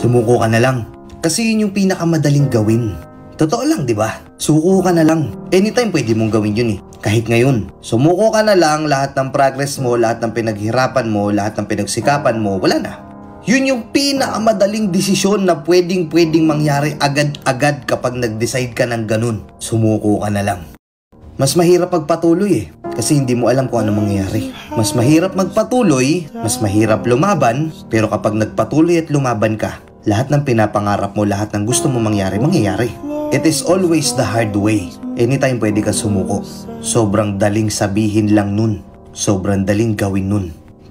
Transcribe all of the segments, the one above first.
Sumuko ka na lang. Kasi yun yung pinakamadaling gawin. Totoo lang, di ba? Suko ka na lang. Anytime pwede mong gawin yun eh. Kahit ngayon. Sumuko ka na lang, lahat ng progress mo, lahat ng pinaghirapan mo, lahat ng pinagsikapan mo, wala na. Yun yung pinakamadaling desisyon na pwedeng mangyari agad-agad kapag nag-decide ka ng ganun. Sumuko ka na lang. Mas mahirap magpatuloy eh. Kasi hindi mo alam kung ano mangyayari. Mas mahirap magpatuloy, mas mahirap lumaban, pero kapag nagpatuloy at lumaban ka, lahat ng pinapangarap mo, lahat ng gusto mo mangyari. It is always the hard way. Anytime pwede ka sumuko. Sobrang daling sabihin lang nun. Sobrang daling gawin nun.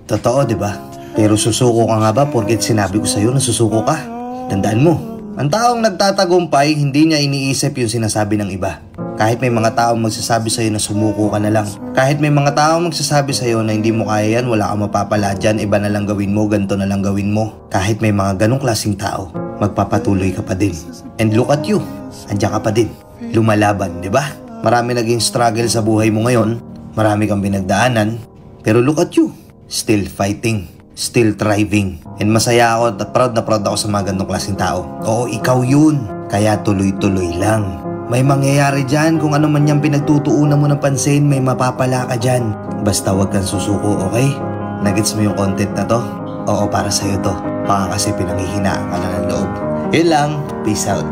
Totoo, di ba? Pero susuko ka nga ba porket sinabi ko sa'yo na susuko ka? Tandaan mo, ang taong nagtatagumpay, hindi niya iniisip yung sinasabi ng iba. Kahit may mga taong magsasabi sa'yo na sumuko ka na lang. Kahit may mga taong magsasabi sa'yo na hindi mo kaya yan, wala kang mapapala dyan, iba na lang gawin mo, ganito na lang gawin mo. Kahit may mga ganong klaseng tao, magpapatuloy ka pa din. And look at you, andiyan ka pa din. Lumalaban, di ba? Marami naging struggle sa buhay mo ngayon, marami kang pinagdaanan, pero look at you, still fighting, still thriving. And masaya ako at proud na proud ako sa mga ganong klaseng tao. Oo, ikaw yun, kaya tuloy-tuloy lang. May mangyayari dyan, kung ano man yung pinagtutuunan mo ng pansin, may mapapala ka dyan. Basta wag kang susuko, okay? Nagets mo yung content na to? Oo, para sa'yo to. Baka kasi pinanghihinaan ka na ng loob. Yun lang, peace out.